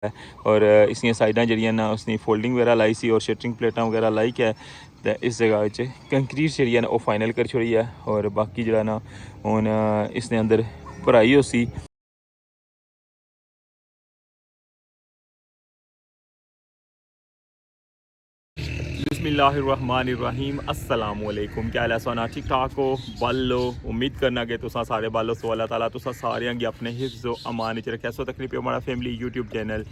है और इसकी साइडां जड़ियां ना उसने फोल्डिंग वगैरह लाई सी और शटरिंग प्लेटां वगैरह लाई के ते इस जगह कंक्रीट जी है ना वो फाइनल कर छोड़ी है और बाकी जरा ना हुन इसने अंदर भराई हो सी। बिस्मिल्लाहिर्रहमानिर्रहीम अस्सलाम वालेकुम। क्या हाल है सोना, ठीक ठाक हो? बालो उम्मीद करना कि तुसा सारे बालो सो अल्लाह ताला तुसा सारे गी अपने हिफ्ज़ व अमान च रखे। सो तकरीब हमारा family YouTube channel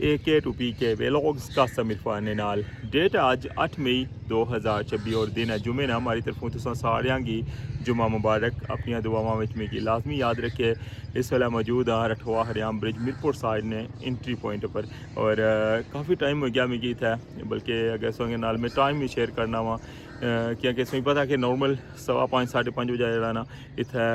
AK2PK vlogs का समीर फाने नाल डेट आज 8 मई 2026 और दिन है जुमे ना। हमारी तरफों तुसा सारे गी जुमा मुबारक। अपनी दुआवां में मिगी लाजमी याद रखे। इस वेला मौजूद हाँ रठवा हरियाम ब्रिज मीरपुर साइड ने एंट्री पॉइंट पर और काफ़ी टाइम हो गया मिगी इत्थै, बल्कि अगर सोंगे नाल में टाइम भी शेयर करना वा क्योंकि तुसें पता कि नॉर्मल 5:15 5:30 बजे जरा ना इत्थै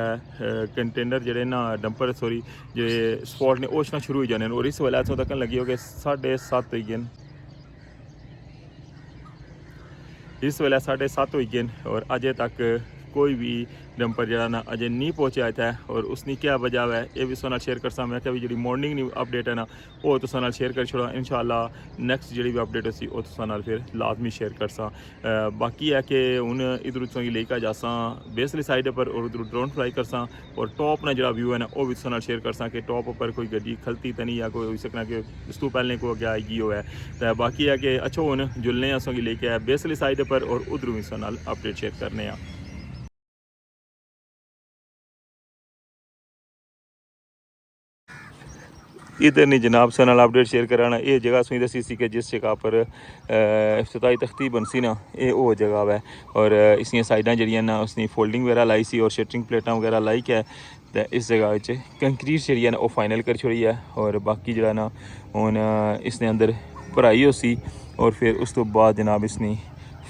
कंटेनर जेह्ड़े ना डंपर सॉरी जेह्ड़े स्पॉट ने ओह् शुरू हो जाने और इस वेल्लै इत्थों तक लगी हो कि 7:30 होई गे इस वेल्लै 7:30 होई गे और अजे तक कोई भी डंपर जरा ना अजे नहीं पहुंचा इत्थै और उसकी क्या वजह है ये भी तुहानू शेयर करसा। मैं क्या जी मॉर्निंग न्यू अपडेट है ना वो तुहानू शेयर कर छोड़ा। इंशाल्लाह नेक्स्ट जी भी अपडेट होसी वो तुहानू फिर लाजमी शेयर करसा। बाकी है कि हूँ इधर तुसेंगी लेकर जासा बेसली साइड पर और उधर ड्रोन फ्लाई करसा और टॉप ना जो व्यू है ना वो भी तुहानू शेयर करसा कि टॉप पर कोई गड्डी खलती तो नहीं या कोई हो सकना कि उस तो पहले कोई अगे आई हो है। तो बाकी है कि अच्छा हूँ जुलने असेंगी लेके बेसली साइड पर और उधरों भी तुहानू अपडेट शेयर करने। इधर नहीं जनाब सन अपडेट शेयर कराना ये जगह सुनी दसी सी कि जिस जगह पर इफ्तिताई तख्ती बनसी ना ये वो जगह है और इसकी साइडां जड़ियां ना उसने फोल्डिंग वगैरह लाई सी और शटरिंग प्लेटां वगैरह लाई के ते इस जगह कंक्रीट जी है ना वो फाइनल कर छोड़ी है और बाकी जरा ना हुन इसने अंदर भराई हो सी और फिर उस तो बाद जनाब इसनी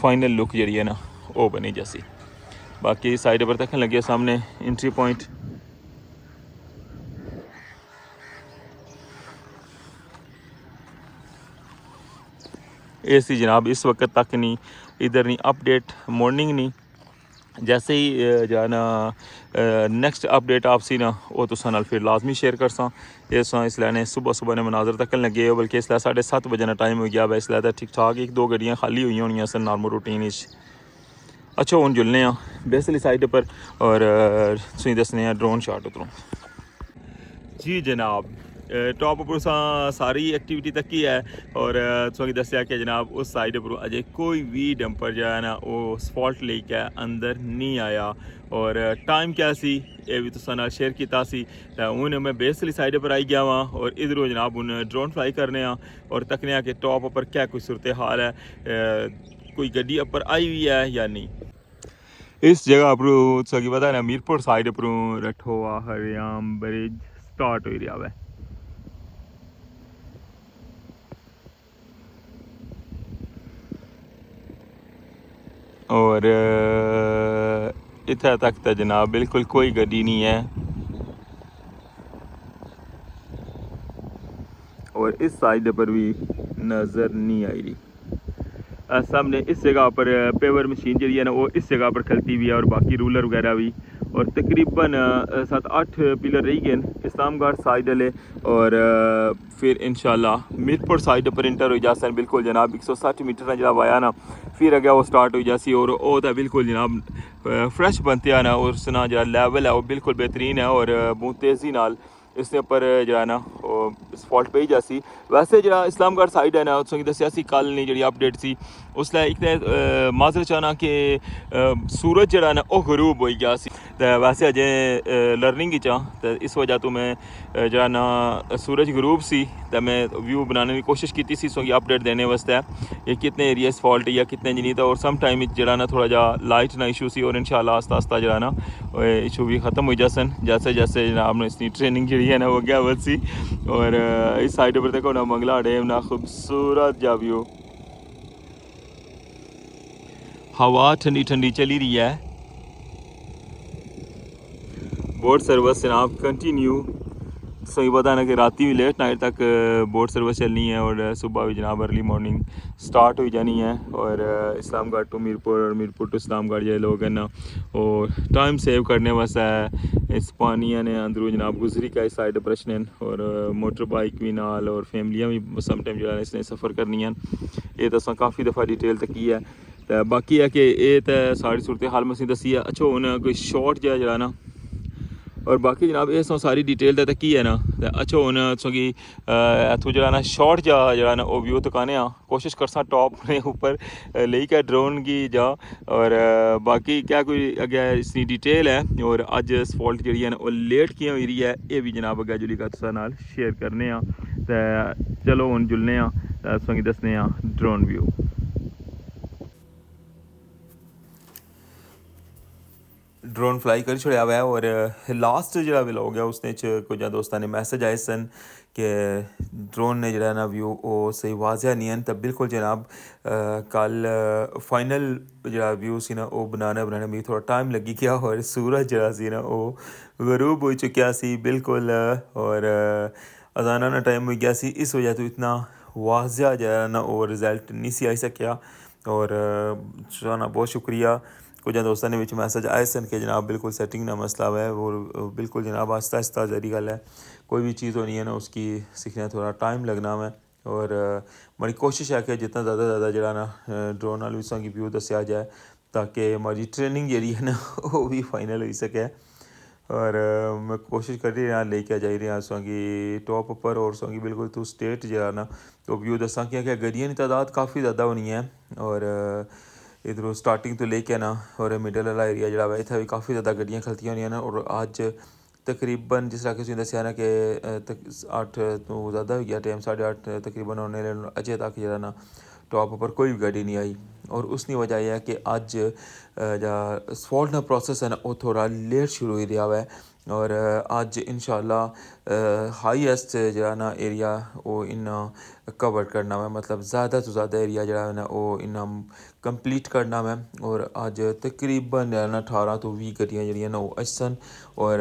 फाइनल लुक जी है ना वो बनी जैसी। बाकी साइड पर तक लगे सामने एंट्री पॉइंट। ऐसी जनाब इस वक्त तक नहीं इधर नहीं अपडेट मॉर्निंग नहीं जैसे ही जाना नेक्स्ट अपडेट आपसी ना वो तुसा नाल फिर लाजमी शेयर करसा। इसलिए ने सुबह सुबह ने मनाजर तक लगे हो बल्कि इसलिए 7:30 बजे ना टाइम हो गया वै इसलिए ठीक ठाक एक दो गड्डियाँ खाली हुई होनी सन नॉर्मल रूटीन। अच्छा हूँ जुलने बेसली साइड पर और तुम दसने ड्रोन शॉट उतरों जी जनाब। टॉप पर सारी एक्टिविटी तक ही है और तुसेंगी दस्सेआ कि जनाब उस साइड पर अजे कोई भी डंपर जो है ना वो स्पॉट लेके अंदर नहीं आया और टाइम क्या सी ये भी तुसा नाल शेयर किया सी। हूँ मैं बेसली साइड पर आई गया वहाँ और इधरों जनाब हूँ ड्रोन फ्लाई करने और तकने कि टॉप पर क्या कोई सूरत हाल है, कोई गड्डी उपर आई हुई है या नहीं। इस जगह पर तुसेंगी पता है ना मीरपुर साइड पर रठोआ हरियाम ब्रिज स्टार्ट हो रहा है और इत्थे तक तो जनाब बिल्कुल कोई गड्डी नहीं है और इस साइड पर भी नज़र नहीं आई रही। सामने इस जगह पर पेवर मशीन जी है ना वो इस जगह पर खलती हुई है और बाकी रूलर वगैरह भी और तकरीबन 7-8 पिलर रही गए इस्लामगढ़ साइड वाले और फिर इंशाल्लाह मीरपुर साइड पर इंटर हो जाते हैं बिल्कुल जनाब 160 मीटर जब आया ना फिर अगर वो स्टार्ट हो जासी और वो तो बिल्कुल जनाब फ्रैश बनते हैं ना और उसना जो लेवल है वो बिल्कुल बेहतरीन है और बहुत तेज़ी नाल इसके उपर जो है ना स्पॉट पे ही जासी। वैसे जो इस्लामगढ़ साइड है ना तुसेंगी दस्सेआ सी कल नहीं जी अपडेट सी उसलै एक तो माजर चाहना कि सूरज जरा ना वह गरूब हो गया सी ते वैसे अजे लर्निंग च तो इस वजह तो मैं जरा ना सूरज गरूब सी तो मैं व्यू बनाने की कोशिश की सी सोगी अपडेट देने वास्ते ये कितने एरिया फॉल्ट या कितने नहीं था और सम टाइम जरा ना थोड़ा जा लाइट ना इशू सी और इंशाल्लाह आस्ता आस्ता जरा ना इशू भी ख़त्म हो जासन जैसे जैसे जनाब ने इसकी ट्रेनिंग जी है ना वो क्या बस सी और इस साइड पर देखो ना मंगला डैम ना खूबसूरत जा व्यू हवा ठंडी ठंडी चली रही है। बोट सर्विस जनाब कंटिन्यू सही पता ना कि राती भी लेट नाइट तक बोट सर्विस चलनी है और सुबह भी जनाब अर्ली मॉर्निंग स्टार्ट हो जानी है। और इस्लामाबाद टू मीरपुर और मीरपुर टू इस्लामाबाद ये लोग हैं ना और टाइम सेव करने वास्ते इस पानिया ने अंदरू जनाब गुजरी का इस साइड प्रश्न और मोटर बाइक भी नाल और फैमिलियाँ भी सम टाइम जो इसने सफ़र करनी है। ये तो असा काफ़ी दफ़ा डिटेल तक की है। तो बाकी है कि ये तो सारी सूरत हाल में दसी है। अच्छा हूँ कोई शॉर्ट जरा ना और बाकी जनाब ये सारी डिटेल तो की है ना। अच्छा हूँ तुगी इतों जरा ना शॉर्ट जरा ना व्यू तकाने कोशिश करसा टॉप ने उपर ले के ड्रोन की जा और बाकी क्या कोई अगे इसकी डिटेल है और अज स्फॉल्ट जी है ना वो लेट कियां हुई है ये भी जनाब अगे जुली का नाल शेयर करने तो चलो हूँ जुलने तुगी दसने ड्रोन व्यू। ड्रोन फ्लाई कर छड़िया हुआ है और लास्ट जो व्लॉग है उसने कुछ दोस्तों ने मैसेज आए सन कि ड्रोन ने जरा ना व्यू वो सही वाजिया नहीं है। तो बिल्कुल जनाब कल फाइनल जरा व्यू सी ना वो बनाने में थोड़ा टाइम लगी गया और सूरज जरा सी ना वो गरूब हो चुकिया सी बिल्कुल और अजाना ना टाइम हो गया सी। इस वजह तो इतना वाजिया जरा ना वो रिजल्ट नहीं सी आई सकिया और ना बहुत शुक्रिया। कुछ दोस्तों ने मैसेज आए सन कि जनाब बिल्कुल सेटिंग ना मसला है वो बिल्कुल जनाब आस्ता आस्ता जरी गल है। कोई भी चीज़ होनी है ना उसकी सीखने थोड़ा टाइम लगना है और हमारी कोशिश है कि जितना ज़्यादा जरा ना ड्रोन वाल भी व्यू दसिया जाए ताकि हमारी ट्रेनिंग जी है ना वो भी फाइनल हो सके। और मैं कोशिश कर रही रहा लेके जा रहा सोंगी टॉप पर और सोंगी बिल्कुल तू स्टेट जरा ना तो व्यू दसा कि गड्डियों की तादाद काफ़ी ज़्यादा होनी है और इधरों स्टार्टिंग तो लेके ना और मिडल वाला एरिया जरा वा इतना भी काफ़ी ज़्यादा गड्डियाँ खलतियाँ होनी और अज तकरीबन जिस तरह कि दसिया ना कि 8 तो ज़्यादा हो गया टाइम 8:30 तकरीबन होने अजे तक जरा ना टॉप पर कोई भी गाड़ी नहीं आई और उसकी वजह यह है कि अज स्फॉल्ट का प्रोसेस है ना वो थोड़ा लेट शुरू हो रहा है और अज इंशाल्लाह हाईएस्ट जरा ना एरिया वो इन्ना कवर करना है मतलब ज़्यादा तो ज़्यादा एरिया जरा है ना वो इन्ना कंप्लीट करना है और अज तकरीबन ना 18 तो 20 गड्डियाँ जड़ियाँ ना वो असन और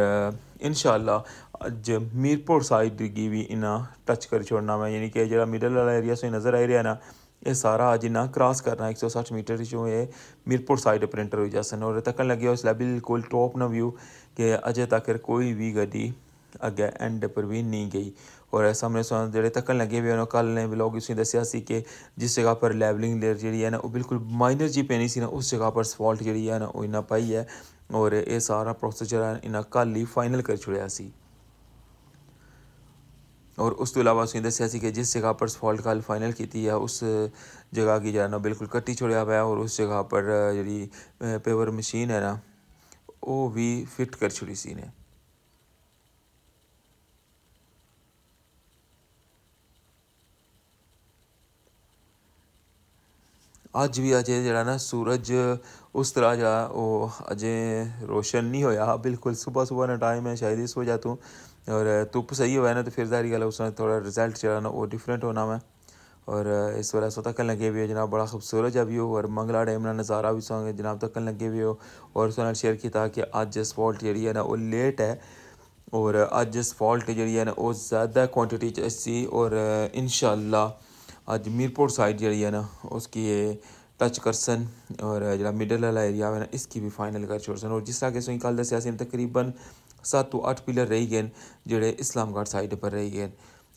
इंशाल्लाह अज मीरपुर साइड की भी इन्ना टच कर छोड़ना है यानी कि जरा मिडल वाला एरिया से नज़र आ रहा है ना ये सारा अज इन्ना क्रॉस करना 160 मीटर जो ये मीरपुर साइड पर एंटर हो जासन और तकन लगे उसलै बिल्कुल टॉप ना व्यू कि अजे तक कोई भी गड्डी अगे एंड पर भी नहीं गई और सामने जो तकन लगे हुए हैं कल ने व्लॉग उसने दसिया कि जिस जगह पर लैवलिंग लेयर जी है ना वो बिल्कुल माइनर जी पैनी सी ना उस जगह पर स्फॉल्ट जी है ना वो इन्ना पाई है और ये सारा प्रोसेस जरा इन्ना कल ही फाइनल कर छुड़िया सी। और उस तो इलावा उसने दसिया कि जिस जगह पर स्फॉल्ट कल फाइनल की है उस जगह की जो है ना बिल्कुल कट्टी छोड़िया हुआ है और उस जगह पर जी पेवर मशीन है ना वो भी फिट कर छुड़ी सी ने। अज भी अजे जरा ना सूरज उस तरह जरा वो अजे रोशन नहीं होया बिल्कुल सुबह सुबह ना टाइम है शायद इस वजह तो और धुप सही हुआ है ना तो फिर जारी गल उसमें थोड़ा रिजल्ट जरा ना वो डिफरेंट होना है और इस वजह से तकन लगे हुए हो जनाब बड़ा खूबसूरत है व्यू और मंगला डैम का नज़ारा भी सो जनाब तकन लगे हुए हो और उसने शेयर किया कि अज स्फॉल्ट जी है ना वो लेट है और अज स्फॉल्ट जी है ना वो ज़्यादा क्वांटिटी सी और इंशाल्लाह अज मीरपुर साइड जी है ना उसकी टच करसन और जो मिडल वाला एरिया है ना इसकी भी फाइनल कर छोड़सन और जिस तरह के कल दसिया तकरीबन 7 तो 8 पिलर रही गए जोड़े इस्लामाबाद साइड पर रही गए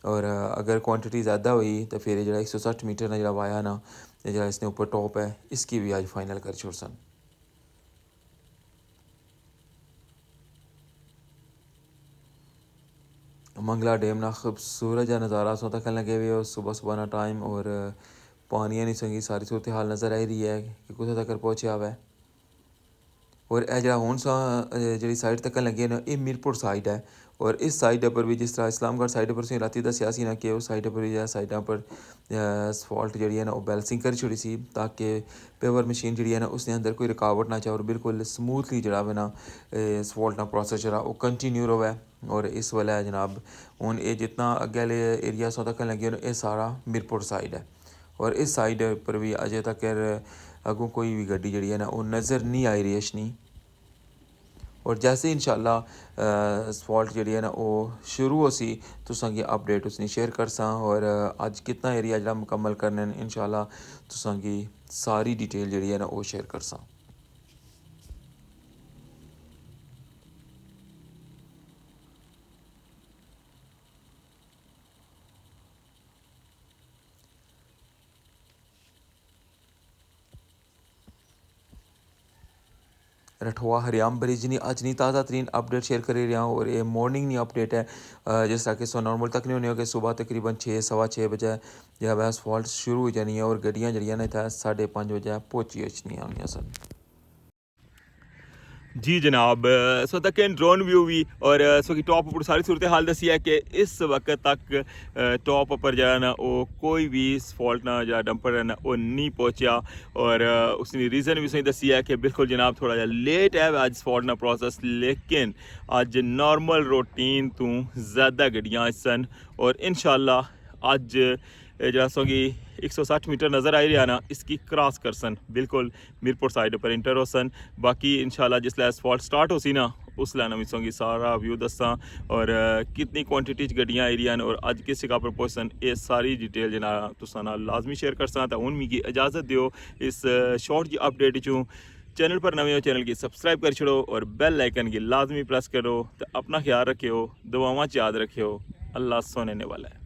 और अगर क्वांटिटी ज़्यादा हुई तो फिर जो 160 मीटर ना जो वाया ना जो इसने ऊपर टॉप है इसकी भी आज फाइनल कर छोड़सन। मंगला डैम ना खूबसूरत जहा नज़ारा सो तक लगे हुए सुबह सुबह ना टाइम और पानिया नहीं संगी सारी सूरत हाल नज़र आ रही है कि कुछ तक पहुँचा हुआ है और यह जरा हूँ सा जी साइड तक लगे ना ये मीरपुर साइड है और इस साइड पर भी जिस तरह इस्लामगढ़ साइड पर से राती दसिया सी ना कि उस साइड पर भी साइडों पर स्फॉल्ट जी है ना वो बैलेंसिंग कर छोड़ी सी ताकि पेवर मशीन जी है ना उसने अंदर कोई रुकावट ना चाहे और बिल्कुल स्मूथली जरा वे ना स्फॉल्ट ना प्रोसेस जरा वो कंटिन्यू रहे और इस वाला जनाब हूँ ये जितना अगे वाले एरिया सो तक लगे ये सारा मीरपुर साइड है और इस साइड पर भी अजे तक अगों कोई भी गड्डी जी है ना वो नज़र नहीं आई रही अशनी और जैसे इंशाल्लाह असफाल्ट जी है ना वो शुरू हो सी तुसां की अपडेट उसने शेयर करसा और अज कितना एरिया जो मुकम्मल करने इंशाल्लाह तुसां की सारी डिटेल जी है ना वो शेयर करसा। रठवा हरियाम ब्रिज नहीं अज नहीं ताज़ा तरीन अपडेट शेयर कर रहा हूँ और ये मॉर्निंग नहीं अपडेट है जिस तरह कि सो नॉर्मल तक नहीं होनी होगी सुबह तकरीबन 6 सवा 6 बजे जो है असफाल्ट शुरू हो जानी है और गड्डियाँ जड़ियाँ ने इतना 5:30 बजे पहुँची अच्छी होनी सन। जी जनाब सो तक ड्रोन व्यू भी और सो की टॉप पर सारी सूरत हाल दसी है कि इस वक्त तक टॉप पर जो है ना वो कोई भी फॉल्ट ना या डंपर है ना वो नहीं पहुंचा और उसने रीज़न भी सही दसी है कि बिल्कुल जनाब थोड़ा जा लेट है अज फॉल्ट ना प्रोसेस लेकिन अज नॉर्मल रूटीन तो ज़्यादा गड्डियाँ सन और इंशाल्लाह अज जरा सो कि 160 मीटर नज़र आई रहा ना इसकी क्रॉस कर सन बिल्कुल मीरपुर साइड पर इंटर हो सन बाकी इंशाल्लाह जिसले असफाल्ट स्टार्ट हो सी ना उस लैना मिसोंगी सारा व्यू दसा और कितनी क्वांटिटी गड्डियाँ आई रही और अज किस जगह पर पहुंचन ये सारी डिटेल जना तुसा नाल लाजमी शेयर कर सा हूँ मिगी इजाज़त दियो इस शॉर्ट जी अपडेट चूँ। चैनल पर नवे हो चैनल की सब्सक्राइब कर छड़ो और बेल आइकन की लाजमी प्रेस करो तो अपना ख्याल रखियो दुआवां च याद रखियो अल्लाह सोने वाला है।